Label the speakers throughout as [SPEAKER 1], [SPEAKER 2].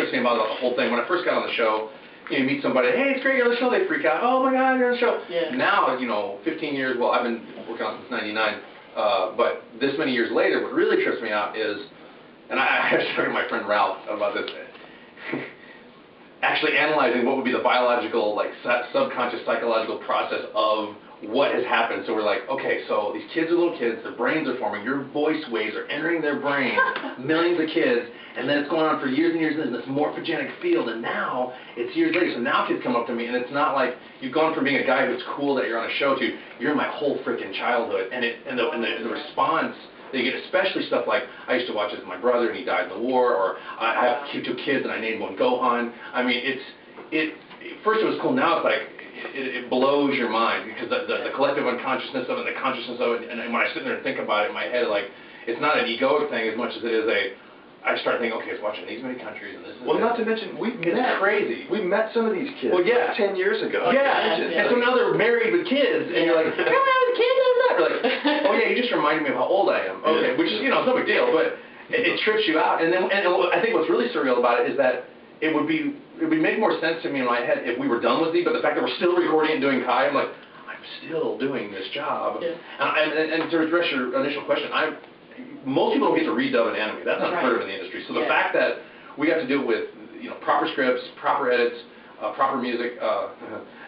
[SPEAKER 1] trips me about the whole thing. When I first got on the show, you meet somebody, hey, it's great, you're on the show, they freak out, oh my God, you're on the show.
[SPEAKER 2] Yeah.
[SPEAKER 1] Now, 15 years, well, I've been working on since '99, but this many years later, what really trips me out is, and I was talking to my friend Ralph about this, actually analyzing what would be the biological, like subconscious psychological process of what has happened. So we're like, okay, so these kids are little kids, their brains are forming, your voice waves are entering their brain, millions of kids, and then it's going on for years and years in this morphogenic field, and now it's years later, so now kids come up to me, and it's not like you've gone from being a guy who's cool that you're on a show to, you're in my whole freaking childhood, and the response that you get, especially stuff like, I used to watch this with my brother, and he died in the war, or I have two kids, and I named one Gohan. I mean, first it was cool, now it's like, it blows your mind, because the collective unconsciousness of it, and the consciousness of it, and when I sit there and think about it in my head, like, it's not an egoic thing as much as it is I start thinking, okay, it's watching these many countries, and this is
[SPEAKER 3] well, not to mention,
[SPEAKER 1] it's crazy.
[SPEAKER 3] We met some of these kids.
[SPEAKER 1] Well, yeah.
[SPEAKER 3] 10 years ago.
[SPEAKER 1] Yeah, and so now they're married with kids, and you're like, remember when I was a kid? You're like, oh yeah, you just reminded me of how old I am. Okay, which is, it's no big deal, but it trips you out. And I think what's really surreal about it is that it would make more sense to me in my head if we were done with Z, but the fact that we're still recording and doing Kai, I'm like, I'm still doing this job. Yeah. And to address your initial question, most people don't get to redub an anime. That's unheard of in the industry. So the fact that we have to do it with proper scripts, proper edits, proper music,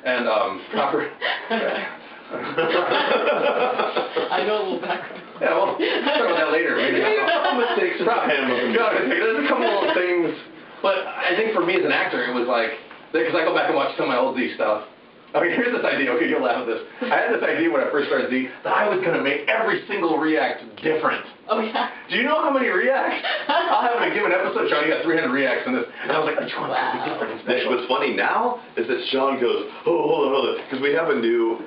[SPEAKER 1] and proper.
[SPEAKER 2] I know a little background.
[SPEAKER 1] Yeah, well, we'll talk about that later. Maybe a couple mistakes. There's a couple little things, but I think for me as an actor, it was like, because I go back and watch some of my old Z stuff. I mean, here's this idea. Okay, you'll laugh at this. I had this idea when I first started Z that I was going to make every single react different.
[SPEAKER 2] Oh, yeah.
[SPEAKER 1] Do you know how many reacts? I'll have in a given episode, Sean, you got 300 reacts in this. And I was like, each one's going to be different and special.
[SPEAKER 3] What's funny now is that Sean goes, oh, hold on. Because we have a new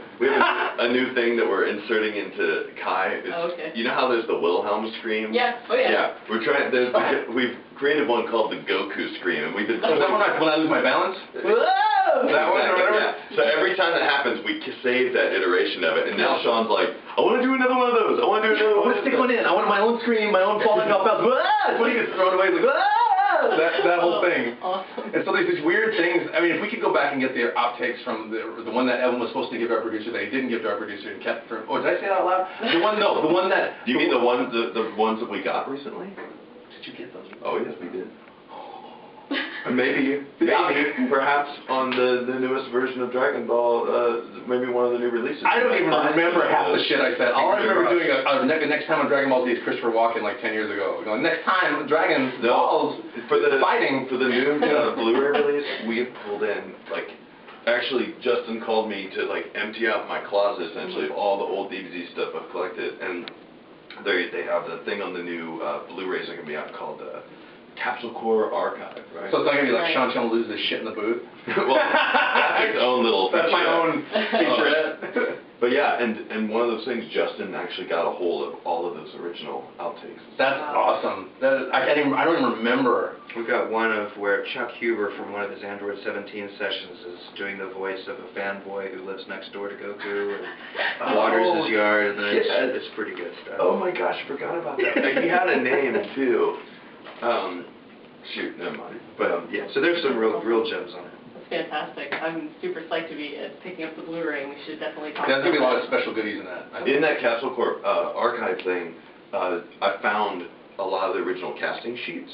[SPEAKER 3] thing that we're inserting into Kai.
[SPEAKER 2] Okay.
[SPEAKER 3] You know how there's the Wilhelm scream?
[SPEAKER 2] Yeah. Oh, yeah.
[SPEAKER 3] Yeah. We've created one called the Goku scream. And we've been...
[SPEAKER 1] Is that when I lose my balance?
[SPEAKER 2] Whoa!
[SPEAKER 1] That one or whatever?
[SPEAKER 3] Yeah. So every time that happens, we save that iteration of it. And now Sean's like, I want to do another one of those. I want to do another one.
[SPEAKER 1] I want to stick one in. I want my own scream, my own falling off balance. That's when he gets thrown away. Like, that whole thing.
[SPEAKER 2] Awesome.
[SPEAKER 1] And so there's these weird things. I mean, if we could go back and get the outtakes from the one that Evan was supposed to give to our producer that he didn't give to our producer and kept from. Oh, did I say that out loud? The one that.
[SPEAKER 3] Do you mean the ones that we got recently?
[SPEAKER 1] Did you get those?
[SPEAKER 3] Oh yes, we did. Maybe perhaps on the newest version of Dragon Ball, maybe one of the new releases.
[SPEAKER 1] I don't even remember half the shit I said. All I remember doing next time on Dragon Ball Z is Christopher Walken like 10 years ago. Going, next time Dragon Balls fighting
[SPEAKER 3] for the new Blu-ray release, we have pulled in actually Justin called me to empty out my closet essentially of all the old DVD stuff I've collected, and they have the thing on the new Blu-rays that are gonna be out called Capsule Core Archive, right?
[SPEAKER 1] So it's not going to be like Sean loses his shit in the booth?
[SPEAKER 3] Well, that's its own little feature.
[SPEAKER 1] That's my own featurette.
[SPEAKER 3] But yeah, and one of those things, Justin actually got a hold of all of those original outtakes.
[SPEAKER 1] That's awesome. I don't even remember.
[SPEAKER 4] We've got one of where Chuck Huber from one of his Android 17 sessions is doing the voice of a fanboy who lives next door to Goku and waters his yard, and it's pretty good stuff.
[SPEAKER 3] Oh my gosh, I forgot about that. He had a name too. Shoot, never mind. But
[SPEAKER 4] yeah, so there's some real gems on it.
[SPEAKER 2] That's fantastic. I'm super psyched to be picking up the Blu-ray, and we should definitely talk about
[SPEAKER 1] there's going to be a lot of special goodies in that.
[SPEAKER 3] In that Capsule Corp archive thing, I found a lot of the original casting sheets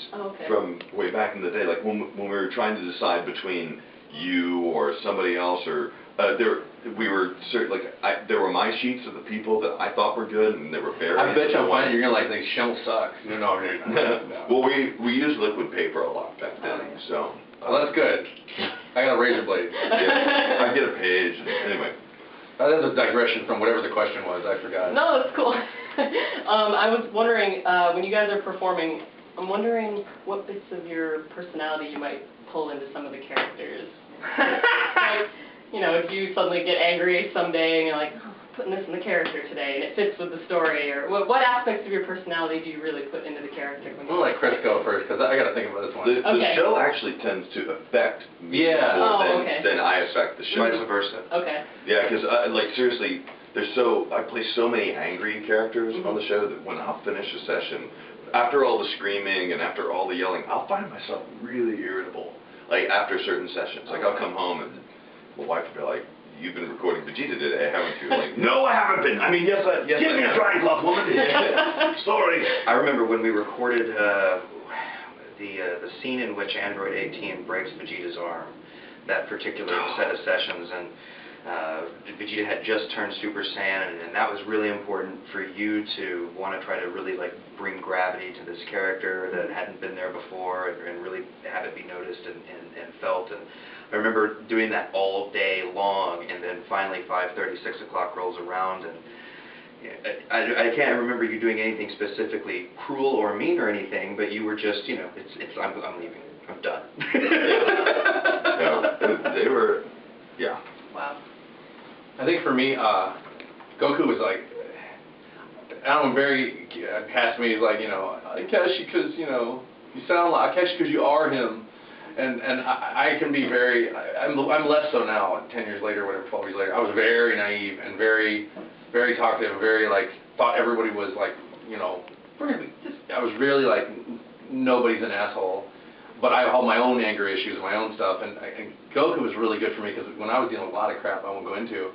[SPEAKER 3] from way back in the day. Like when we were trying to decide between you or somebody else, or there were my sheets of the people that I thought were good, and they were buried.
[SPEAKER 1] I bet you'll find you're gonna think Schemmel sucks. No.
[SPEAKER 3] Well, we used liquid paper a lot back then, so.
[SPEAKER 1] Well, that's good. I got a razor blade.
[SPEAKER 3] Yeah, I get a page. Anyway.
[SPEAKER 1] That is a digression from whatever the question was. I forgot.
[SPEAKER 2] No, that's cool. I was wondering, when you guys are performing, I'm wondering what bits of your personality you might pull into some of the characters. If you suddenly get angry someday and you're like, oh, I'm putting this in the character today, and it fits with the story, or what aspects of your personality do you really put into the character?
[SPEAKER 1] I'll let Chris go first, because I got to think about this one.
[SPEAKER 3] The show actually tends to affect me more than I affect the show.
[SPEAKER 4] Vice versa.
[SPEAKER 2] Okay.
[SPEAKER 3] Yeah, because seriously, I play so many angry characters on the show that when I'll finish a session, after all the screaming and after all the yelling, I'll find myself really irritable. Like after certain sessions, like I'll come home and my wife will be like, "You've been recording Vegeta today, haven't you?" Like, "No, I haven't been. I mean, yes, give me a drying cloth, woman." Sorry.
[SPEAKER 4] I remember when we recorded the scene in which Android 18 breaks Vegeta's arm, that particular set of sessions, and Vegeta had just turned Super Saiyan, and that was really important for you to want to try to really like bring gravity to this character that hadn't been there before, and really have it be noticed and felt. And I remember doing that all day long, and then finally 5:30, 6 o'clock rolls around, and I can't remember you doing anything specifically cruel or mean or anything, but you were just, you know, I'm leaving. I'm done.
[SPEAKER 3] Yeah, they were, yeah.
[SPEAKER 2] Wow.
[SPEAKER 1] I think for me, Goku was like, I don't know, very past me. He's like, you know, Akeshi, because you know, you sound like Akeshi because you are him, and I can be very. I'm less so now. 10 years later, whatever, 12 years later, I was very naive and very talkative, and very like thought everybody was like, you know, I was really like nobody's an asshole. But I had my own anger issues, my own stuff, and Goku was really good for me because when I was dealing with a lot of crap I won't go into,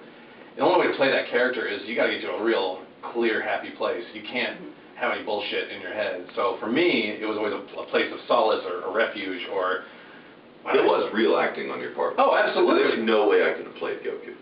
[SPEAKER 1] the only way to play that character is you got to get to a real clear, happy place. You can't have any bullshit in your head. So for me, it was always a place of solace or a refuge or...
[SPEAKER 3] It was real acting on your part.
[SPEAKER 1] Oh, absolutely.
[SPEAKER 3] There's no way I could have played Goku.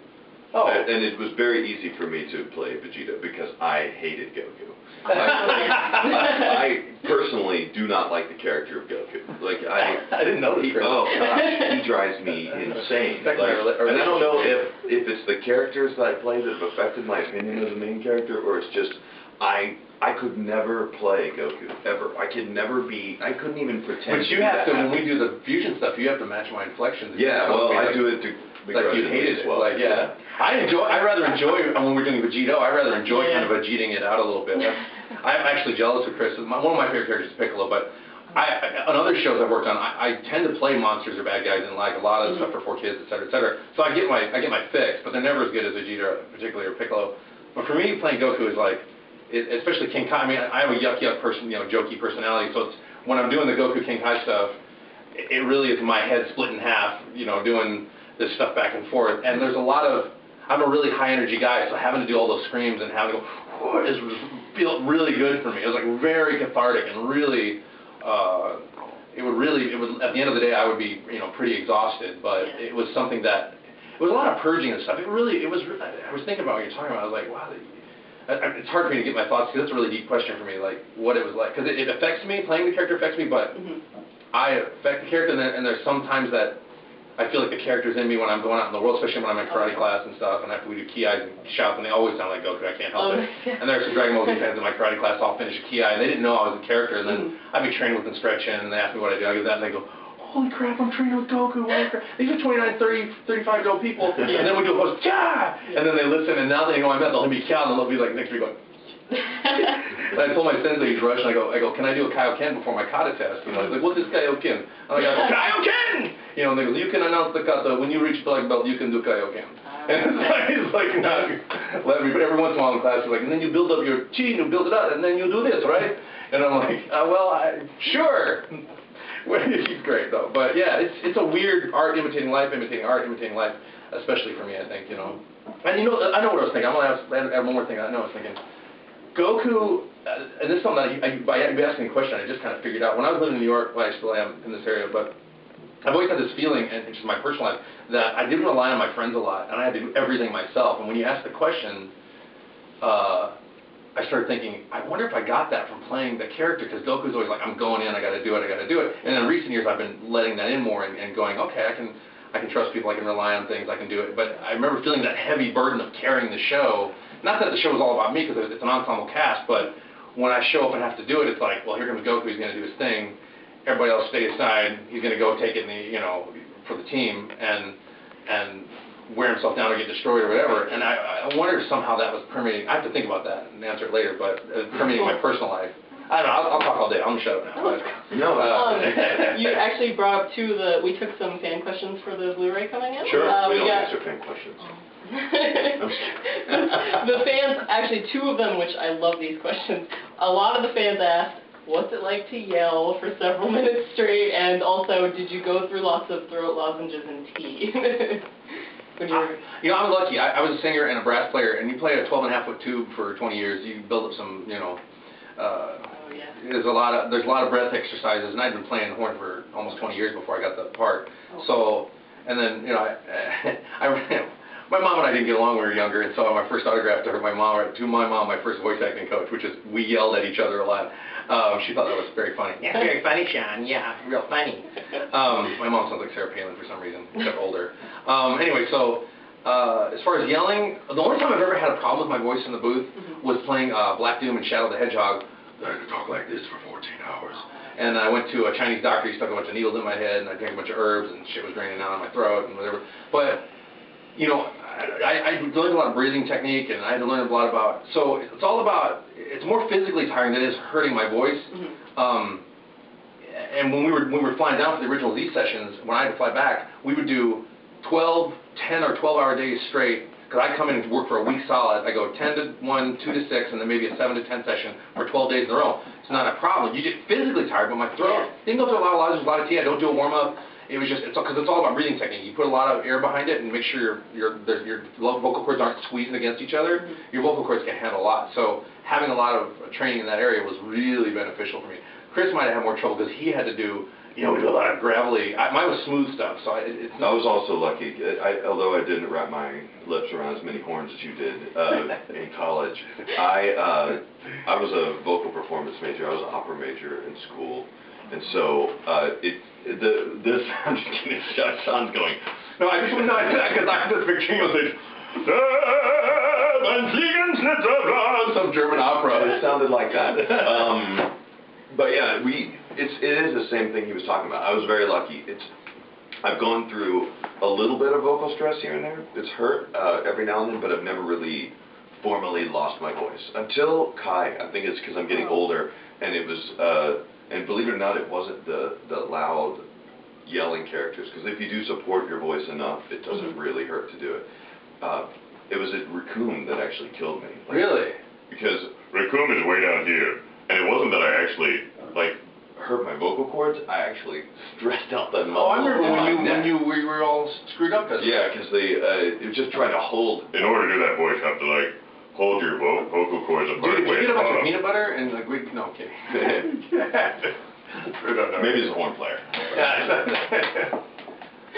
[SPEAKER 1] Oh.
[SPEAKER 3] And it was very easy for me to play Vegeta because I hated Goku. I personally do not like the character of Goku. Like
[SPEAKER 1] I didn't know this.
[SPEAKER 3] Oh gosh, he drives me insane. Like, and I don't know if it's the characters that I play that have affected my opinion of the main character, or it's just I could never play Goku ever. I couldn't even pretend.
[SPEAKER 1] But you have to, when we do the fusion stuff, you have to match my inflections.
[SPEAKER 3] Yeah, well, I do it to.
[SPEAKER 1] Like you hated
[SPEAKER 3] as well.
[SPEAKER 1] Like yeah. I rather enjoy when we're doing Vegito. I rather enjoy kind of Vegeting it out a little bit. I'm actually jealous of Chris. One of my favorite characters is Piccolo, but on other shows I've worked on, I tend to play monsters or bad guys and like a lot of the stuff for 4 kids, et cetera, et cetera. So I get my fix, but they're never as good as Vegeta, particularly, or Piccolo. But for me, playing Goku is like, especially King Kai. I mean, I have a yuck person, you know, jokey personality. So it's when I'm doing the Goku King Kai stuff, it really is my head split in half, you know, doing this stuff back and forth. And there's a lot of, I'm a really high energy guy, so having to do all those screams and having to go, felt really good for me. It was like very cathartic and really, it would, at the end of the day, I would be, you know, pretty exhausted, but it was something that, it was a lot of purging and stuff. I was thinking about what you're talking about. I was like, wow, it's hard for me to get my thoughts, because that's a really deep question for me, like, what it was like. Because it affects me, playing the character affects me, but I affect the character, and there's sometimes that I feel like the character's in me when I'm going out in the world, especially when I'm in karate class and stuff, and after we do ki-eyes and shouts, and they always sound like Goku, I can't help it. And there's some Dragon Ball Z fans in my karate class, I'll finish a ki-eye, and they didn't know I was a character, and then I'd be training with them stretching, and they ask me what I do, I give that, and they go, holy crap, I'm training with Goku, holy crap. These are 29, 30, 35-year-old people, and then we do a post, yeah! And then they listen, and now they know I'm at, they'll be cow, and they'll be like next week going, and I told my sensei, he's Russian, I go, can I do a Kaioken before my kata test? You know, he's like, what is Kaioken? And I go, Kaioken! You know, and they go, you can announce the kata, when you reach black belt, you can do Kaioken. And it's like, not let me, but every once in a while in class, he's like, and then you build up your chi, and you build it up, and then you do this, right? And I'm like, sure. He's great, though. But yeah, it's a weird art imitating life, imitating art, imitating life, especially for me, I think, you know. And you know, I know what I was thinking. I'm going to add one more thing I know I was thinking. Goku, and this is something that by asking a question, I just kind of figured out. When I was living in New York, well, I still am in this area, but I've always had this feeling, and it's just my personal life, that I didn't rely on my friends a lot, and I had to do everything myself. And when you ask the question, I started thinking, I wonder if I got that from playing the character, because Goku's always like, I'm going in, I got to do it, I got to do it. And in recent years, I've been letting that in more and going, okay, I can trust people, I can rely on things, I can do it. But I remember feeling that heavy burden of carrying the show. Not that the show was all about me, because it's an ensemble cast, but when I show up and have to do it, it's like, well, here comes Goku, he's going to do his thing. Everybody else stay aside. He's going to go take it, for the team and wear himself down or get destroyed or whatever. And I wonder if somehow that was permeating. I have to think about that and answer it later, but permeating my personal life. I don't know. I'll talk all day. I'm going to shut up now.
[SPEAKER 2] You actually brought up we took some fan questions for the Blu-ray coming in.
[SPEAKER 3] Sure. We don't answer fan questions.
[SPEAKER 2] The fans, actually 2 of them, which I love these questions. A lot of the fans asked, what's it like to yell for several minutes straight? And also, did you go through lots of throat lozenges and tea? When you were...
[SPEAKER 1] You know, I'm lucky. I was a singer and a brass player, and you play a 12.5-foot tube for 20 years. You build up some, you know.
[SPEAKER 2] yeah.
[SPEAKER 1] There's a lot of breath exercises, and I'd been playing horn for almost 20 years before I got the part.
[SPEAKER 2] Oh.
[SPEAKER 1] So, and then you know, my mom and I didn't get along when we were younger, and so my first autograph to my mom, my first voice acting coach, which is we yelled at each other a lot. She thought that was very funny. Yeah, very funny, Sean. Yeah, real funny. My mom sounds like Sarah Palin for some reason, except older. Anyway, so as far as yelling, the only time I've ever had a problem with my voice in the booth was playing Black Doom and Shadow the Hedgehog. I had to talk like this for 14 hours. And I went to a Chinese doctor, he stuck a bunch of needles in my head, and I drank a bunch of herbs, and shit was draining out of my throat, and whatever. But, you know, I learned a lot of breathing technique, and I had to learn a lot about, so it's all about, it's more physically tiring than it is hurting my voice. And when we were flying down for the original Z sessions, when I had to fly back, we would do 10 or 12-hour days straight. Because I come in and work for a week solid. I go 10 to 1, 2 to 6, and then maybe a 7 to 10 session for 12 days in a row. It's not a problem. You get physically tired, but my throat, didn't go through a lot of lozenges, a lot of tea. I don't do a warm-up. It was just, because it's all about breathing technique. You put a lot of air behind it and make sure your vocal cords aren't squeezing against each other. Your vocal cords can handle a lot. So having a lot of training in that area was really beneficial for me. Chris might have had more trouble because he had to do, you know, we do a lot of gravelly. Mine was smooth stuff, so it's not.
[SPEAKER 3] I was also lucky. Although I didn't wrap my lips around as many horns as you did in college. I was a vocal performance major. I was an opera major in school, and so this Sean's going. No, I just because I'm just picturing you like.
[SPEAKER 1] Some German opera.
[SPEAKER 3] It sounded like that. But yeah, it is the same thing he was talking about. I was very lucky. I've gone through a little bit of vocal stress here and there. It's hurt every now and then, but I've never really formally lost my voice until Kai. I think it's because I'm getting older, and it was, and believe it or not, it wasn't the loud yelling characters. Because if you do support your voice enough, it doesn't really hurt to do it. It was a raccoon that actually killed me.
[SPEAKER 1] Like, really?
[SPEAKER 3] Because raccoon is way down here. And it wasn't that I actually, like, hurt my vocal cords. I actually stressed out the muscles.
[SPEAKER 1] Oh, I remember when you were all screwed up.
[SPEAKER 3] Yeah, because it was just trying to hold. In order to do that voice, you have to, like, hold your vocal cords apart.
[SPEAKER 1] Dude, did you get a bunch of peanut butter and, like, no, I'm kidding.
[SPEAKER 3] Maybe he's a horn player.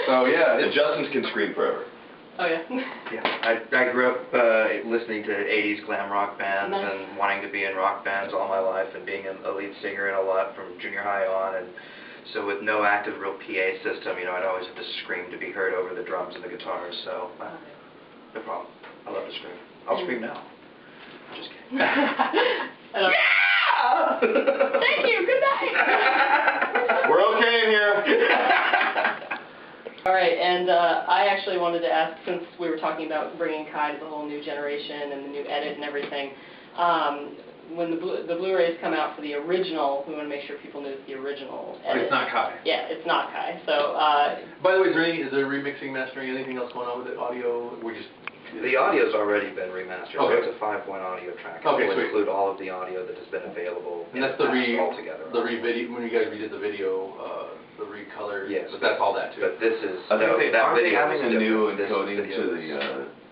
[SPEAKER 1] So, yeah.
[SPEAKER 3] Justin's can scream forever.
[SPEAKER 2] Oh, yeah?
[SPEAKER 4] Yeah, I grew up listening to 80s glam rock bands and wanting to be in rock bands all my life and being a lead singer in a lot from junior high on. And so with no active real PA system, you know, I'd always have to scream to be heard over the drums and the guitars. So, no problem. I love to scream. I'll scream now. I'm just kidding.
[SPEAKER 2] Yeah! Thank you. Good night.
[SPEAKER 3] We're okay in here.
[SPEAKER 2] All right, and I actually wanted to ask, since we were talking about bringing Kai to the whole new generation and the new edit and everything, when the Blu-rays come out for the original, we want to make sure people knew it's the original edit.
[SPEAKER 1] It's not Kai.
[SPEAKER 2] Yeah, it's not Kai. So.
[SPEAKER 1] By the way, is there remixing, mastering, anything else going on with the audio?
[SPEAKER 4] The audio's already been remastered.
[SPEAKER 1] Okay.
[SPEAKER 4] So it's a 5-point audio track.
[SPEAKER 1] Okay,
[SPEAKER 4] It will
[SPEAKER 1] sweet.
[SPEAKER 4] include all of the audio that has been available.
[SPEAKER 1] And that's the
[SPEAKER 4] altogether.
[SPEAKER 1] when you guys redid the video, the recolor.
[SPEAKER 4] Yes.
[SPEAKER 1] But that's all that too.
[SPEAKER 4] But this is
[SPEAKER 3] Aren't they
[SPEAKER 4] video
[SPEAKER 3] having
[SPEAKER 4] is
[SPEAKER 3] a new
[SPEAKER 4] different.
[SPEAKER 3] encoding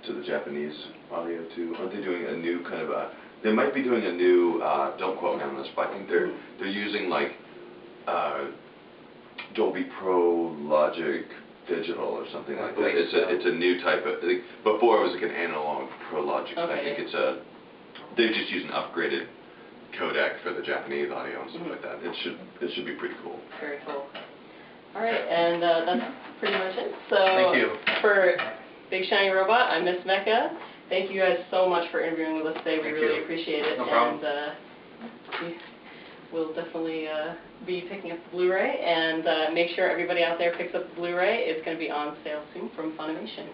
[SPEAKER 3] to the Japanese audio too? Aren't they doing a new kind of a? They might be doing a new. Don't quote me on this, but I think they're using like Dolby Pro Logic Digital or something like that. It's a new type of. Before it was like an analog Pro Logic.
[SPEAKER 2] Okay.
[SPEAKER 3] I think they just use an upgraded codec for the Japanese audio and stuff like that. It should be pretty cool.
[SPEAKER 2] Very cool. All right, and that's pretty much it. So
[SPEAKER 1] Thank you.
[SPEAKER 2] For Big Shiny Robot, I'm Miss Mecca. Thank you guys so much for interviewing with us today. We really appreciate it.
[SPEAKER 1] No problem.
[SPEAKER 2] And we'll definitely be picking up the Blu-ray, and make sure everybody out there picks up the Blu-ray. It's going to be on sale soon from Funimation.